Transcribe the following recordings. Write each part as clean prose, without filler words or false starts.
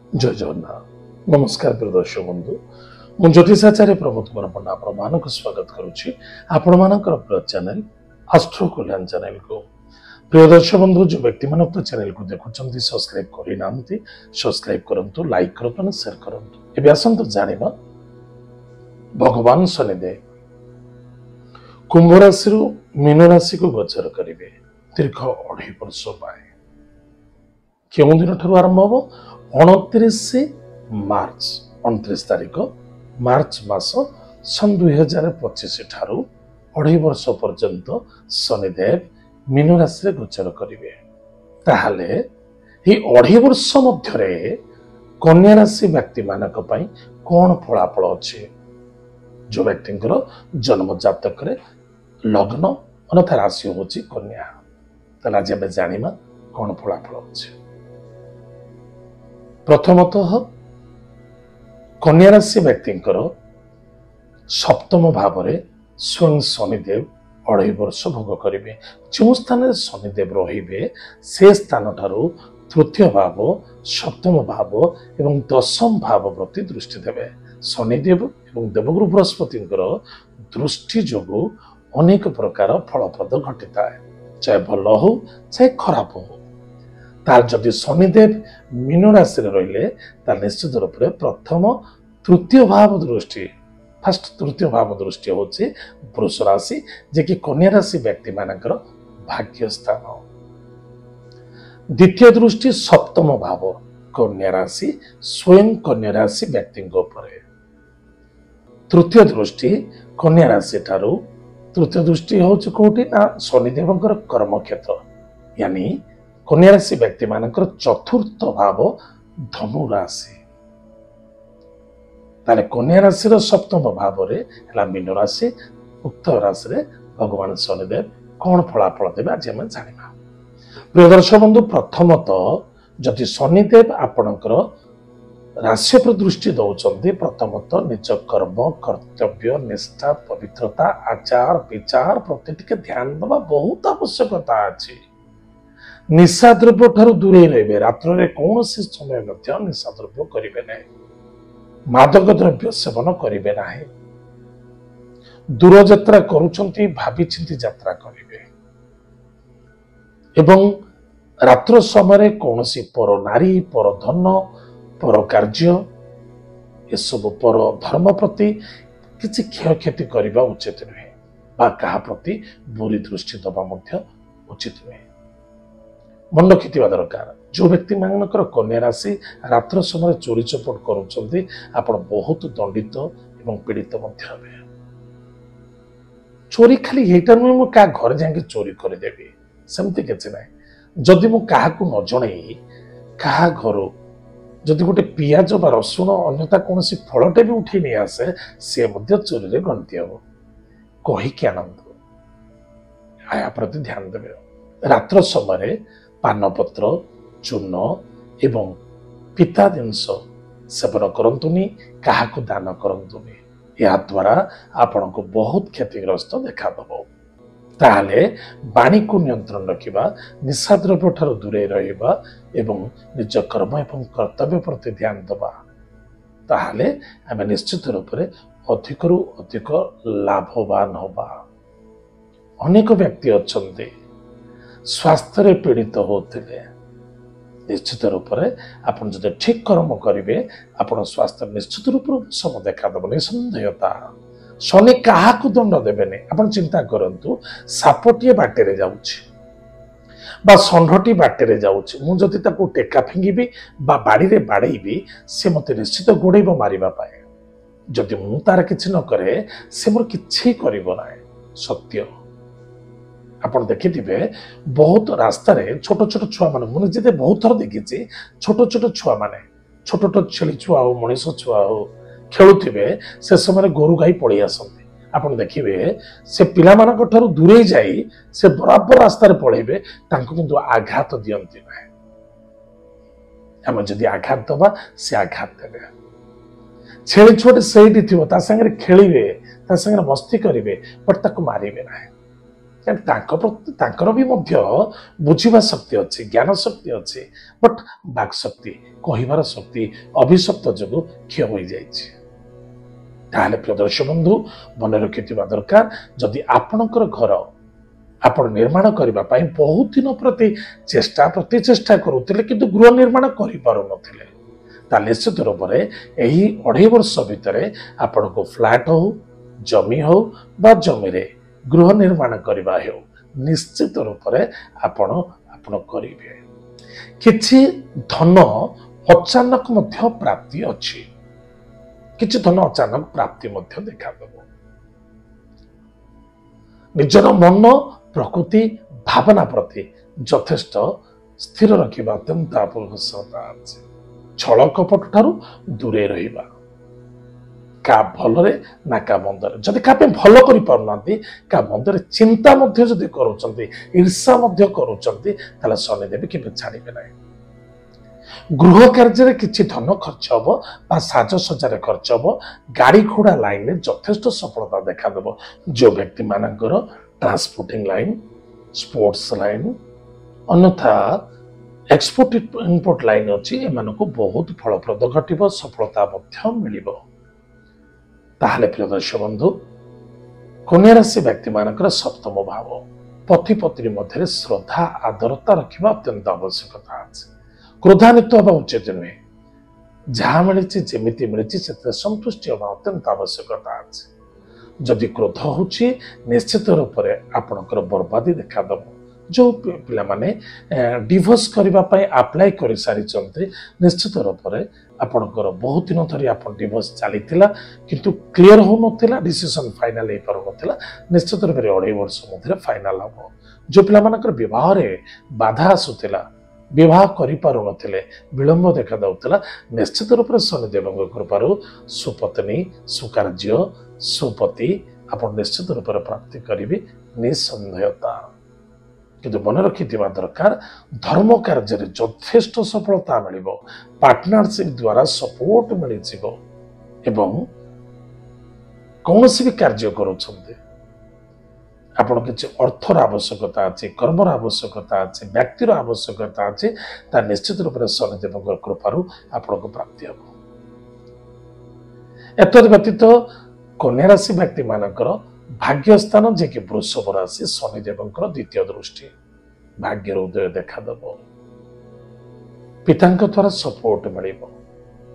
जय जगन्नाथ नमस्कार प्रिय दर्शक बंधु मु ज्योतिषाचार्य प्रमोद कुमार पंडा आपण स्वागत करुच्ची आपण मानकर प्रिय चैनल एस्ट्रो कल्याण चैनल को। प्रिय दर्शक बंधु जो व्यक्ति मान तो चैनल को देखुं सब्सक्राइब करना सब्सक्राइब करंतु लाइक करंतु शेयर करंतु। एबे आसंतु जानिबा भगवान शनिदेव कुंभ राशि मीन राशि को गोचर करेंगे दीर्घ 2.5 वर्ष पाए क्यों दिन ठार आरंभ हम 29 मार्च 29 तारिख मार्च मास सन 2025 ठारू 2.5 वर्ष पर्यंत शनिदेव मीन राशि गोचर करेंगे। ताहले ये 2.5 वर्ष मध्य कन्या राशि व्यक्ति मानक पई कौन फलाफल अच्छे जो व्यक्ति जन्म जातक लग्न अनथा राशि हूँ कन्या ताला जब जानिमा कौन फलाफल अच्छे। प्रथमतः कन्या राशि व्यक्ति सप्तम भाव में स्वयं शनिदेव 2.5 वर्ष भोग करेंगे। जो स्थान शनिदेव रे से स्थान ठारू तृतीय भाव सप्तम भाव एवं दशम भाव प्रति दृष्टि देवे। शनिदेव एवं देवगुरु बृहस्पति दृष्टि जो अनेक प्रकार फलप्रद घटी था चाहे भल हो चाहे खराब हो। तार जदि शनिदेव मीन राशि रहिले निश्चित रूप से प्रथम तृतीय भाव दृष्टि फास्ट तृतीय भाव दृष्टि हूँ वृष राशि जे कि कन्या राशि व्यक्ति मानकर भाग्य स्थान। द्वितीय दृष्टि सप्तम भाव कन्या राशि स्वयं कन्या राशि व्यक्ति तृतीय दृष्टि कन्या राशि ठारू तृतीय दृष्टि हूँ कौटी ना शनिदेव कर्म क्षेत्र यानी कन्या राशि व्यक्ति मानकर चतुर्थ भाव धनु राशि। ताले कन्या राशि सप्तम भाव में मीन राशि उक्त राशि रे भगवान शनिदेव कौन फलाफल देवे आज आम जाना। प्रिय दर्शक बंधु प्रथमतः जदि शनिदेव आपणकर राशि पर दृष्टि दौरान प्रथमतः निज कर्म कर्तव्य निष्ठा पवित्रता आचार विचार प्रति टिके ध्यान देवा बहुत आवश्यकता अच्छी। निशा द्रव्य ठारू दूरे रहिबे रात्र कौन समय निशा द्रव्य करेंगे ना मादक द्रव्य सेवन करेंगे ना दूर यात्रा करुछंती भाभी चिंती यात्रा करेंगे एवं रात्र समय कौन पर नारी पर धन पर कार्य ये सब पर धर्म प्रति किसी क्षयक्षति करने उचित नुहे बा कहा प्रति बुरी दृष्टि दबा उचित नुहे मन रखिथिबा दरकार। जो व्यक्ति मानकर कन्या राशि रात्र समय चोरी चपट करुछंती आपण बहुत दंडित एवं पीड़ित हेबे। चोरी खाली एटा नुहे मु का घर जाके चोरी करदेवी सेमती किसी ना जदि मु क्या न जणई क्या घर जदि गोटे पियाज बा रसुण अन्यथा कौन फलटे भी उठे नहीं आसे सी चोरी रे गणती हम कहीकि आनंद आया प्रति ध्यान देवे। रात्र समय पानपत्र चूर्ण एवं पिता जिनस सेवन करंतुनी क्या दान करंतुनी या द्वारा आपण को बहुत क्षतिग्रस्त देखा दब। ताहले वाणी को नियंत्रण रखिबा निशा द्रव्य ठारू दूरे रहिबा एवं निज कर्म एवं कर्तव्य प्रति ध्यान दबा ताहले आमे निश्चित रूप से अधिकरु अधिक लाभवान होबा। अनेक व्यक्ति अच्छे स्वास्थ्य रे पीड़ित होते निश्चित रूप से आपन जदि ठीक कर्म करेंगे आपन स्वास्थ्य निश्चित रूप से सब देखा दब निसंदेहता। शनि क्या दंड देवेनि आपन चिंता करंतु सापटे बाटे जाऊँच बा षंढटी बाटे जाऊँच मुझे ताको टेका फिंगिबी बा बाड़ी रे बाड़ेबी से मते निश्चित गोड़ेब मारिबा पाए जदि मु तार किछि न करे से मोर किछि करिबो ना सत्य। आपन देखिथिबे बहुत रास्ता रे छोट छोट छुआ माने मुझे जेते बहुत थर देखिछि छोट छोट छुआ माने छोट छोट छेली छुआ हो मनीष छुआ हो खेलुथिबे से समय गोरु गाई पड़ी आसंती आपन देखिबे से पिला मानक ठारू दूरे जाई से बराबर रास्ता रे पळेबे तांको किंतु आघात दियंती ना हम जदि आघात दबा से आघात देबे। छेली छोटे सेठी थिबो ता संगे खेलिबे ता संगे मस्ती करिवे बट ताको मारिबे ना ତାଙ୍କର ବି ମଧ୍ୟ ବୁଝିବା ଶକ୍ତି ଅଛି, ଜ୍ଞାନ ଶକ୍ତି ଅଛି, ବଟ୍ ବାକ୍ ଶକ୍ତି, କହିବାର ଶକ୍ତି ଅଭିଶପ୍ତ ଯୋଗୁଁ କ୍ଷୟ ହୋଇଯାଇଛି। ତାହେଲେ ପ୍ରିୟ ଦର୍ଶକ ବନ୍ଧୁ ମନେ ରଖିଥିବା ଦରକାର, ଯଦି ଆପଣଙ୍କର ଘର ଆପଣ ନିର୍ମାଣ କରିବା ପାଇଁ ବହୁତ ଦିନ ପ୍ରତିଚେଷ୍ଟା କରୁଥିଲେ କିନ୍ତୁ ଗୃହ ନିର୍ମାଣ କରିପାରୁନଥିଲେ, ତାହେଲେ ନିଶ୍ଚିତ ରୂପରେ ଏହି 2.5 ବର୍ଷ ଭିତରେ ଆପଣଙ୍କୁ ଫ୍ଲାଟ୍ ହଉ, ଜମି ହଉ ବା ଜମିରେ ଗୃହ ନିର୍ମାଣ କରିବା ହେଉ, ନିଶ୍ଚିତ ରୂପରେ ଆପଣ କରିବେ। କିଛି ଧନ ଅଚାନକ ମଧ୍ୟ ପ୍ରାପ୍ତି ଅଛି, କିଛି ଧନ ଅଚାନକ ପ୍ରାପ୍ତି ମଧ୍ୟ ଦେଖାଦେବ। ନିଜର ମନ, ପ୍ରକୃତି, ଭାବନା ପ୍ରତି ଯଥେଷ୍ଟ ସ୍ଥିର ରଖିବା ଅତ୍ୟନ୍ତ ଆବଶ୍ୟକତା ଅଛି। ଛଳ କପଟ ଠାରୁ ଦୂରେଇ ରହିବା, କାହା ଭଲରେ ନା କାହା ମନ୍ଦରେ। ଯଦି କାହା ପାଇଁ ଭଲ କରିପାରୁନାହାନ୍ତି, କାହା ମନ୍ଦରେ ଚିନ୍ତା ମଧ୍ୟ ଯଦି କରୁଛନ୍ତି, ଈର୍ଷା ମଧ୍ୟ କରୁଛନ୍ତି, ତାହେଲେ ଶନିଦେବ କେବେ ଛାଡ଼ିବେ ନାହିଁ। ଗୃହ କାର୍ଯ୍ୟରେ କିଛି ଧନ ଖର୍ଚ୍ଚ ହବ ବା ସାଜସଜ୍ଜାରେ ଖର୍ଚ୍ଚ ହବ। ଗାଡ଼ି ଘୋଡ଼ା ଲାଇନରେ ଯଥେଷ୍ଟ ସଫଳତା ଦେଖାଦେବ। ଯେଉଁ ବ୍ୟକ୍ତି ମାନଙ୍କର ଟ୍ରାନ୍ସପୋର୍ଟିଂ ଲାଇନ୍, ସ୍ପୋର୍ଟସ ଲାଇନ୍, ଅନ୍ୟଥା ଏକ୍ସପୋର୍ଟ ଇମ୍ପୋର୍ଟ ଲାଇନ୍ ଅଛି, ଏମାନଙ୍କୁ ବହୁତ ଫଳପ୍ରଦ ଘଟିବ, ସଫଳତା ମଧ୍ୟ ମିଳିବ। ତାହେଲେ ପ୍ରିୟ ଦର୍ଶକ ବନ୍ଧୁ, କନ୍ୟା ରାଶି ବ୍ୟକ୍ତି ମାନଙ୍କର ସପ୍ତମ ଭାବ, ପତି ପତ୍ନୀ ମଧ୍ୟରେ ଶ୍ରଦ୍ଧା ଆଦରତା ରଖିବା ଅତ୍ୟନ୍ତ ଆବଶ୍ୟକତା ଅଛି। କ୍ରୋଧାନ୍ୱିତ ହେବା ଉଚିତ ନୁହେଁ। ଯାହା ମିଳିଛି, ଯେମିତି ମିଳିଛି ସେଥିରେ ସନ୍ତୁଷ୍ଟି ହେବା ଅତ୍ୟନ୍ତ ଆବଶ୍ୟକତା ଅଛି। ଯଦି କ୍ରୋଧ ହେଉଛି, ନିଶ୍ଚିତ ରୂପରେ ଆପଣଙ୍କର ବର୍ବାଦୀ ଦେଖାଦେବ। ଯେଉଁ ପିଲାମାନେ ଡିଭୋର୍ସ କରିବା ପାଇଁ ଆପ୍ଲାଏ କରିସାରିଛନ୍ତି, ନିଶ୍ଚିତ ରୂପରେ ଆପଣଙ୍କର ବହୁତ ଦିନ ଧରି ଆପଣ ଡିଭୋର୍ସ ଚାଲିଥିଲା କିନ୍ତୁ କ୍ଲିୟର ହେଉନଥିଲା, ଡିସିସନ୍ ଫାଇନାଲ୍ ହେଇପାରୁନଥିଲା, ନିଶ୍ଚିତ ରୂପରେ 2.5 ବର୍ଷ ମଧ୍ୟରେ ଫାଇନାଲ୍ ହେବ। ଯେଉଁ ପିଲାମାନଙ୍କର ବିବାହରେ ବାଧା ଆସୁଥିଲା, ବିବାହ କରିପାରୁନଥିଲେ, ବିଳମ୍ବ ଦେଖାଯାଉଥିଲା, ନିଶ୍ଚିତ ରୂପରେ ଶନିଦେବଙ୍କ କୃପାରୁ ସୁପତ୍ନୀ, ସୁକାର୍ଯ୍ୟ, ସୁପତି ଆପଣ ନିଶ୍ଚିତ ରୂପରେ ପ୍ରାପ୍ତି କରିବେ, ନିଃସନ୍ଦେହତା। କିନ୍ତୁ ମନେ ରଖିଥିବା ଦରକାର, ଧର୍ମ କାର୍ଯ୍ୟରେ ଯଥେଷ୍ଟ ସଫଳତା ମିଳିବ, ପାର୍ଟନରସିପ୍ ଦ୍ୱାରା ସପୋର୍ଟ ମିଳିଯିବ ଏବଂ କୌଣସି ବି କାର୍ଯ୍ୟ କରୁଛନ୍ତି, ଆପଣ କିଛି ଅର୍ଥର ଆବଶ୍ୟକତା ଅଛି, କର୍ମର ଆବଶ୍ୟକତା ଅଛି, ବ୍ୟକ୍ତିର ଆବଶ୍ୟକତା ଅଛି, ତାହା ନିଶ୍ଚିତ ରୂପରେ ଶନିଦେବଙ୍କ କୃପାରୁ ଆପଣଙ୍କୁ ପ୍ରାପ୍ତି ହେବ। ଏତଦ୍ ବ୍ୟତୀତ କନ୍ୟା ରାଶି ବ୍ୟକ୍ତି ମାନଙ୍କର ଭାଗ୍ୟସ୍ଥାନ ଯିଏକି ବୃଷଭ ରାଶି, ଶନିଦେବଙ୍କର ଦ୍ୱିତୀୟ ଦୃଷ୍ଟି, ଭାଗ୍ୟର ଉଦୟ ଦେଖାଦେବ। ପିତାଙ୍କ ଦ୍ୱାରା ସପୋର୍ଟ ମିଳିବ,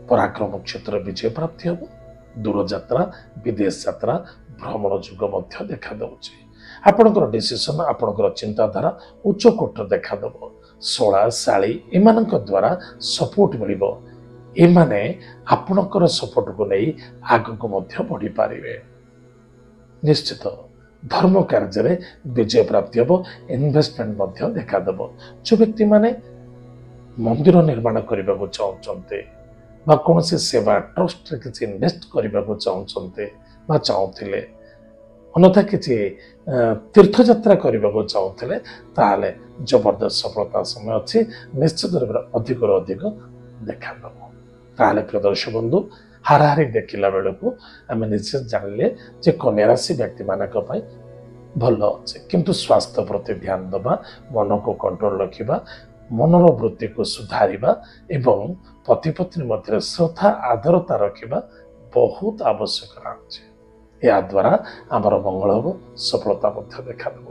ପରାକ୍ରମ କ୍ଷେତ୍ରରେ ବିଜୟ ପ୍ରାପ୍ତି ହେବ, ଦୂରଯାତ୍ରା, ବିଦେଶ ଯାତ୍ରା, ଭ୍ରମଣ ଯୁଗ ମଧ୍ୟ ଦେଖାଦେଉଛି। ଆପଣଙ୍କର ଡିସିସନ୍, ଆପଣଙ୍କର ଚିନ୍ତାଧାରା ଉଚ୍ଚ କୋଟର ଦେଖାଦେବ। ଶଳା, ଶାଳୀ ଏମାନଙ୍କ ଦ୍ୱାରା ସପୋର୍ଟ ମିଳିବ। ଏମାନେ ଆପଣଙ୍କର ସପୋର୍ଟକୁ ନେଇ ଆଗକୁ ମଧ୍ୟ ବଢ଼ିପାରିବେ। ନିଶ୍ଚିତ ଧର୍ମ କାର୍ଯ୍ୟରେ ବିଜୟ ପ୍ରାପ୍ତି ହେବ, ଇନଭେଷ୍ଟମେଣ୍ଟ ମଧ୍ୟ ଦେଖାଦେବ। ଯେଉଁ ବ୍ୟକ୍ତିମାନେ ମନ୍ଦିର ନିର୍ମାଣ କରିବାକୁ ଚାହୁଁଛନ୍ତି ବା କୌଣସି ସେବା ଟ୍ରଷ୍ଟରେ କିଛି ଇନଭେଷ୍ଟ କରିବାକୁ ଚାହୁଁଛନ୍ତି ବା ଚାହୁଁଥିଲେ, ଅନ୍ୟଥା କିଛି ତୀର୍ଥଯାତ୍ରା କରିବାକୁ ଚାହୁଁଥିଲେ, ତାହେଲେ ଜବରଦସ୍ତ ସଫଳତା ସମୟ ଅଛି, ନିଶ୍ଚିତ ରୂପରେ ଅଧିକରୁ ଅଧିକ ଦେଖାଦେବ। ତାହେଲେ ପ୍ରିୟ ଦର୍ଶକ ବନ୍ଧୁ, ହାରାହାରି ଦେଖିଲା ବେଳକୁ ଆମେ ନିଜେ ଜାଣିଲେ ଯେ କନ୍ୟା ରାଶି ବ୍ୟକ୍ତିମାନଙ୍କ ପାଇଁ ଭଲ ଅଛି, କିନ୍ତୁ ସ୍ୱାସ୍ଥ୍ୟ ପ୍ରତି ଧ୍ୟାନ ଦେବା, ମନକୁ କଣ୍ଟ୍ରୋଲ ରଖିବା, ମନର ବୃତ୍ତିକୁ ସୁଧାରିବା ଏବଂ ପତି ପତ୍ନୀ ମଧ୍ୟରେ ଶ୍ରଦ୍ଧା ଆଦରତା ରଖିବା ବହୁତ ଆବଶ୍ୟକ ଅଛି। ଏହାଦ୍ୱାରା ଆମର ମଙ୍ଗଳ ହେବ, ସଫଳତା ମଧ୍ୟ ଦେଖାଦେବ।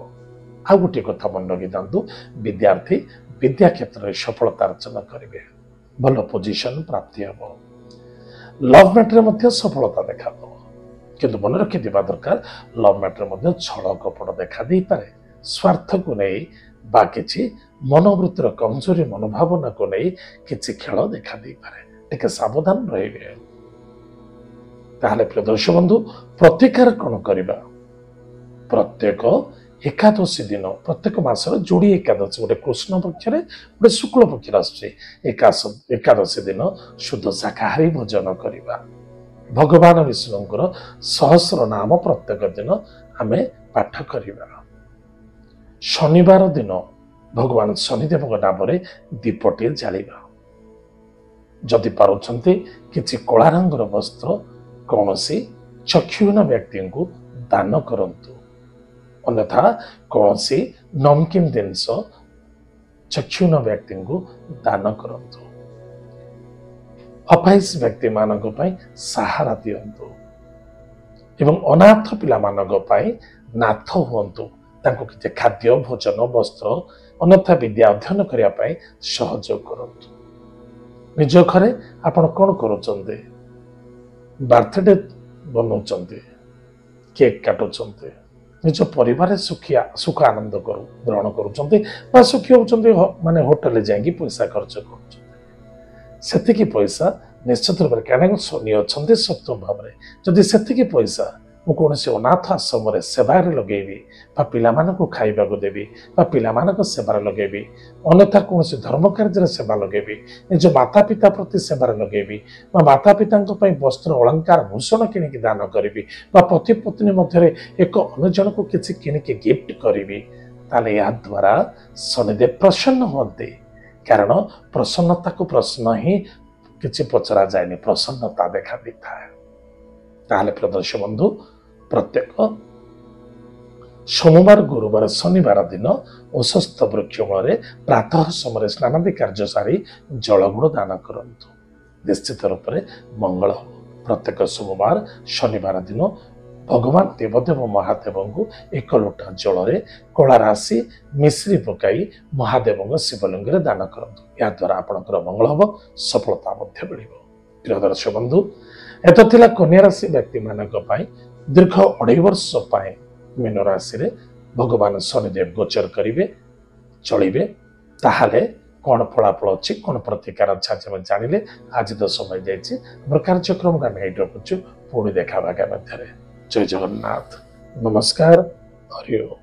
ଆଉ ଗୋଟିଏ କଥା ମନେ ରଖିଥାନ୍ତୁ, ବିଦ୍ୟାର୍ଥୀ ବିଦ୍ୟା କ୍ଷେତ୍ରରେ ସଫଳତା ଅର୍ଜନ କରିବେ, ଭଲ ପୋଜିସନ୍ ପ୍ରାପ୍ତି ହେବ। ଲଭ୍ ମ୍ୟାଟର୍ରେ ମଧ୍ୟ ସଫଳତା ଦେଖାଦେବ, କିନ୍ତୁ ମନେ ରଖିଥିବା ଦରକାର, ଲଭ୍ ମ୍ୟାଟର୍ରେ ମଧ୍ୟ ଛଳ କପଟ ଦେଖା ଦେଇପାରେ। ସ୍ୱାର୍ଥକୁ ନେଇ ବା କିଛି ମନୋବୃତ୍ତିର କମଜୋରି ମନୋଭାବନାକୁ ନେଇ କିଛି ଖେଳ ଦେଖା ଦେଇପାରେ, ଟିକେ ସାବଧାନ ରହିବେ। ତାହେଲେ ପ୍ରିୟ ଦର୍ଶକ ବନ୍ଧୁ, ପ୍ରତିକାର କ'ଣ କରିବା? ପ୍ରତ୍ୟେକ ଏକାଦଶୀ ଦିନ, ପ୍ରତ୍ୟେକ ମାସର ଯୋଡ଼ି ଏକାଦଶୀ, ଗୋଟେ କୃଷ୍ଣ ପକ୍ଷରେ ଗୋଟେ ଶୁକ୍ଳ ପକ୍ଷରେ ଆସୁଛି, ଏକାଦଶୀ ଦିନ ଶୁଦ୍ଧ ଶାକାହାରୀ ଭୋଜନ କରିବା। ଭଗବାନ ବିଷ୍ଣୁଙ୍କର ସହସ୍ର ନାମ ପ୍ରତ୍ୟେକ ଦିନ ଆମେ ପାଠ କରିବା। ଶନିବାର ଦିନ ଭଗବାନ ଶନିଦେବଙ୍କ ନାମରେ ଦୀପଟିଏ ଜାଳିବା। ଯଦି ପାରୁଛନ୍ତି କିଛି କଳା ରଙ୍ଗର ବସ୍ତ୍ର କୌଣସି ଚକ୍ଷୁହୀନ ବ୍ୟକ୍ତିଙ୍କୁ ଦାନ କରନ୍ତୁ। अन्यथा कौन सी नमकीन जिनस चक्षुण व्यक्ति को दान करंतु। अपाइस व्यक्ति मानक पई सहारा दियंतु एवं अनाथ पिला मानक पई नाथ हुंतु। तांको किते खाद्य भोजन वस्त्र अन्यथा विद्या अध्ययन करिया पई सहयोग करंतु। निज घरे आपण कोन करूचंते? बर्थडे बनाउचंते, केक काटुचंते, निज परिवार सुख आनंद ग्रहण करुचंते बा सुखी होचंते माने होटल जाएंगी पैसा खर्च करुचंते। सेतिकी पैसा निश्चित रूप से कण शनि अच्छा सत्व भाव में जदि से पैसा मु कौन से अनाथ आश्रम सेवार लगेबी पिला खाइबा देवी पिला सेवार लगेबी अन्यथा कौन से धर्म कार्य सेवा लगेबी निज माता पिता प्रति सेवार लगेबी माता पिता वस्त्र अलंकार भूषण किणिकी दान करी पति पत्नी मध्य एक अनुजन को किसी किणिकी गिफ्ट करी ताले या द्वारा शनिदेव प्रसन्न होते। कारण प्रसन्नता को प्रश्न ही किसी पचरा जाए प्रसन्नता देखा दी था। प्रदर्श बंधु प्रत्येक सोमवार गुरुवार शनिवार दिन उशस्थ वृक्ष मूल प्रातः समय स्नानादि कार्य सारी जलगुण दान करंतु। निश्चित रूप से मंगल हो। प्रत्येक सोमवार शनिवार दिन भगवान देवदेव महादेव को एक लोटा जल कला राशि मिश्री पकाई महादेव शिवलिंग दान करंतु। या द्वारा आपणकर मंगल हम सफलता मिल। प्रिय दर्शक बंधु एत थिला कन्या राशि व्यक्ति मानक दीर्घ 2.5 वर्ष मीन राशि रे भगवान शनिदेव गोचर करेंगे चलिए ताहले कौन फलाफल अच्छी कौन प्रतिकार अच्छा जानिले। आज तो समय जाइए कार्यक्रम को आम ये रखुचु पुणी देखा भागा मध्य। जय जगन्नाथ। नमस्कार। हरि ओम।